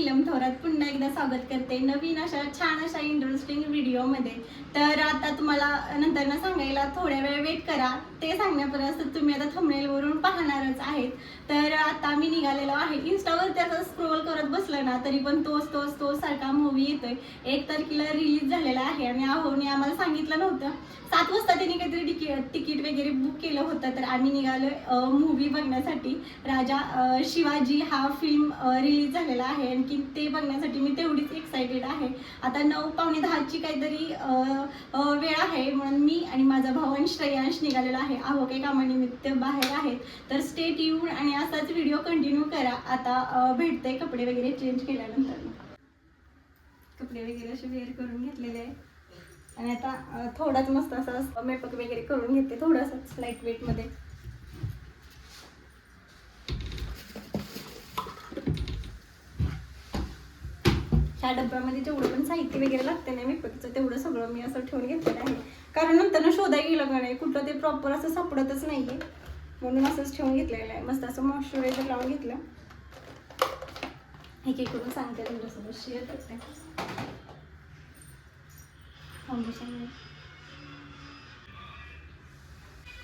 नीलम थोरात पुन्हा एकदा स्वागत करते नवीन अशा छान अशा इंटरेस्टिंग व्हिडिओमध्ये. तर आता तुम्हाला नंतर ना सांगायला थोड्या वेळ वेट करा, ते सांगण्यापर्यंत तुम्ही आता थंबनेलवरून पाहणारच आहेत. तर आता मी निघालेलो आहे. इंस्टावर त्याचा स्क्रोल करत बसलं ना तरी पण तोच सारखा मूवी येतोय. 1 तारखेला रिलीज झालेला आहे आणि आहोने आम्हाला सांगितलं नव्हतं. 7 वाजता त्यांनी काहीतरी तिकीट वगैरे बुक केलं होतं. तर आम्ही निघालो मूवी बघण्यासाठी. राजा शिवाजी हा फिल्म रिलीज झालेला आहे आणि ते बघण्यासाठी मी तेवढीच एक्सायटेड आहे. आता 9 पावणे 10ची काहीतरी वेळ आहे म्हणून मी आणि माझा भाऊ आणि श्रेयांश निघालेला आहे. आहो काही कामानिमित्त बाहेर आहेत. तर स्टे ट्यून आणि असाच व्हिडिओ कंटिन्यू करा. आता भेटते कपडे वगैरे चेंज केल्यानंतर. कपडे वगैरे असे वेअर करून घेतलेले आहे आणि आता थोडाच मस्त असा मेकअप वगैरे करून घेते, थोडासाच लाईट वेटमध्ये. ह्या डब्यामध्ये जेवढं पण साहित्य वगैरे लागते ना मेकअपचं तेवढं सगळं मी असं ठेवून घेतलेलं आहे. कारण नंतर ना शोधायला गेलं का नाही कुठं ते प्रॉपर असं सापडतच नाहीये, म्हणून असंच ठेवून घेतलेलं आहे. मस्त असं मॉइश्चरायझर लावून घेतलं. एक एक करून सांगते तुमच्यासोबत शेअर करते. फाउंडेशन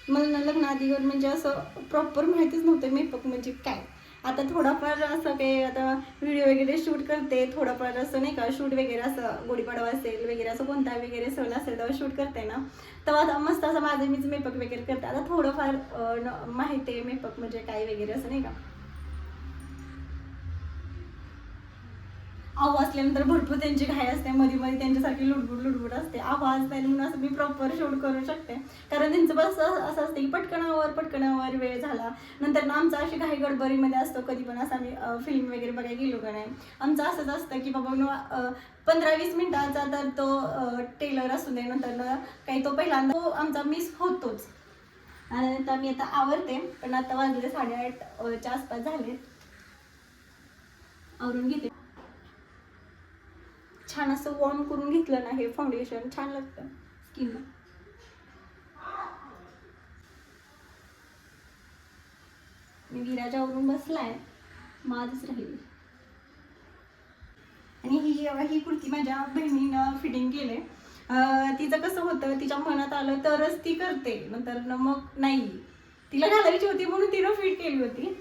मला लग्नाआधीवर म्हणजे असं प्रॉपर माहितीच नव्हतं मेकअप म्हणजे काय. आता थोडाफार असं काही आता व्हिडिओ वगैरे शूट करते, थोडंफार असं नाही का शूट वगैरे असं गुढीपाडवा असेल वगैरे असं कोणता वगैरे सण असेल तेव्हा शूट करते ना, तेव्हा मस्त असं माझं मीच मेकअप वगैरे करते. आता थोडंफार माहिती आहे मेकअप म्हणजे काय वगैरे असं नाही का. आहो असल्यानंतर भरपूर त्यांची घाई असते, मध्ये मध्ये त्यांच्यासारखी लुडबुड असते. आवाज नाही म्हणून असं मी प्रॉपर शूट करू शकते. कारण त्यांचं बस असं असते की पटकनावर वेळ झाला नंतर ना आमचा अशी घाई गडबडीमध्ये असतो. कधी पण असं आम्ही फिल्म वगैरे बघायला गेलो का नाही, आमचं असंच असतं की बाबा 15-20 मिनिटाचा तर तो टेलर असू दे नंतर ना काही तो पहिल्यांदा तो आमचा मिस होतोच. आणि नंतर मी आता आवरते, पण आता वाजले 8:30च्या आसपास झाले. आवरून घेते. छान असं वॉर्म करून घेतलं ना हे फाउंडेशन छान लागतं स्किनला. मी विराजावरून बसलाय, माझच राहील. आणि ही कुर्ती माझ्या बहिणीनं फिटिंग केले. तिचं कसं होतं, तिच्या मनात आलं तरच ती करते, नंतर मग नाही. तिला घालायची होती म्हणून तिनं फिट केली होती.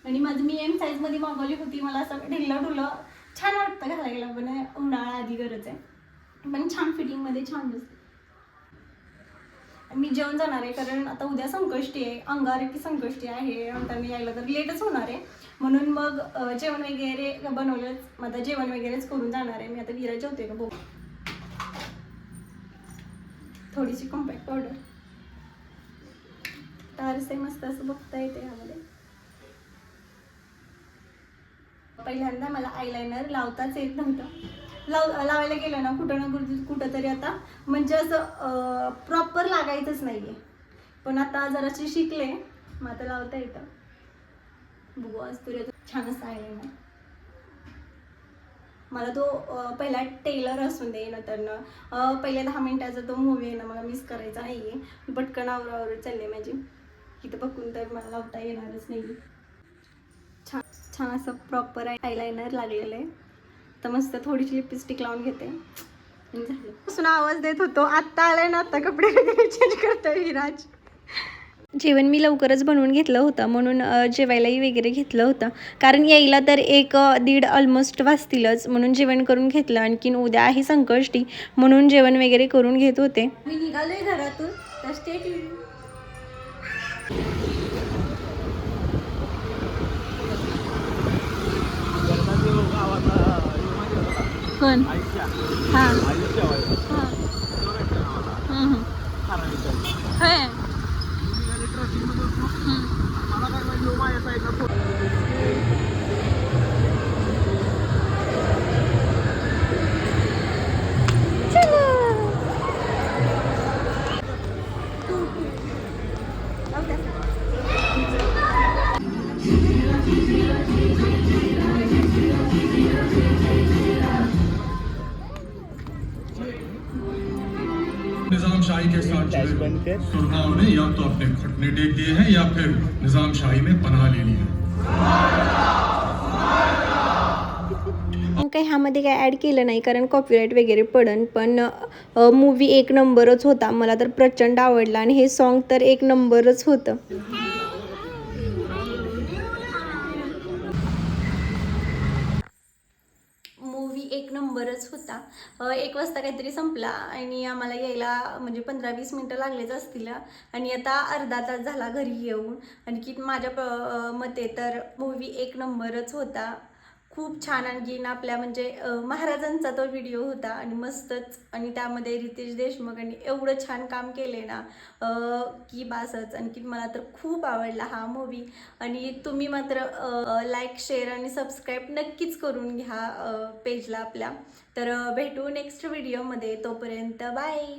आणि माझं मी एम साईजमध्ये मागवली होती. मला असं ढिल्लं छान वाटतं घालायला, पण उन्हाळा आधी गरज आहे, पण छान फिटिंगमध्ये छान दिसते. मी जेवण जाणार आहे कारण आता उद्या संकष्टी आहे, अंगारकी संकष्टी आहे. नंतर मी यायला तर लेटच होणार आहे, म्हणून मग जेवण वगैरे बनवलंच. माझं जेवण वगैरेच करून जाणार आहे मी. आता विरा जेवते का बघ. थोडीशी कॉम्पॅक्ट पावडर तारसे मस्त असं बघता येते ह्यामध्ये. पहिल्यांदा मला आयलाइनर लावताच येत नव्हतं. लावायला गेलं ना कुठं तरी आता म्हणजे असं प्रॉपर लागायचंच नाहीये, पण आता जराशी शिकले मग आता लावता येतं. बघू आज तरी छान असं आयलाइनर. मला तो पहिला टेलर असून दे नंतर पहिल्या 10 मिनिटाचा तो मूवी आहे ना मला मिस करायचा नाहीये. पटकन आवरावर चालले माझी, इथं बघून तर मला लावता येणारच नाही. छान असं प्रॉपर आयलाइनर लागलेलं आहे. तर मस्त थोडीशी लिपस्टिक लावून घेते. झालं आवाज देत होतो, आत्ता आलाय ना, आता कपडे वगैरे चेंज करतोय विराज. जेवण मी लवकरच बनवून घेतलं होतं म्हणून जेवायलाही वगैरे घेतलं होतं. कारण यायला तर 1-1:30 ऑलमोस्ट वाजतीलच, म्हणून जेवण करून घेतलं. आणखीन उद्या आहे संकष्टी म्हणून जेवण वगैरे करून घेत होते. मी निघालोय घरातून, तर स्टे ट्यून. कोण? हां हां निजाम शाही के साथ जुड़े सुरखाओं ने या तो अपने घुटने टेक दिए हैं या फिर निजाम शाही में पनाह ले ली है. काही ह्यामध्ये काय ॲड केलं नाही कारण कॉपीराईट वगैरे पडन, पण मूवी एक नंबरच होता. मला तर प्रचंड आवडला आणि हे सॉन्ग तर एक नंबरच होतं. मूवी एक नंबरच होता. 1 वाजता काहीतरी संपला आणि आम्हाला यायला म्हणजे 15-20 मिनटं लागलेच असतील आणि आता अर्धा तास झाला घरी येऊन. आणखी माझ्या मते तर मूवी एक नंबरच होता. खूप छान. आणखीन आपल्या म्हणजे महाराजांचा तो व्हिडिओ होता आणि मस्तच. आणि त्यामध्ये रितेश देशमुखांनी एवढं छान काम केले ना की बासच. आणखीन मला तर खूप आवडला हा मूवी. आणि तुम्ही मात्र लाईक, शेअर आणि सबस्क्राईब नक्कीच करून घ्या पेजला आपल्या. तर भेटू नेक्स्ट व्हिडिओमध्ये. तोपर्यंत बाय.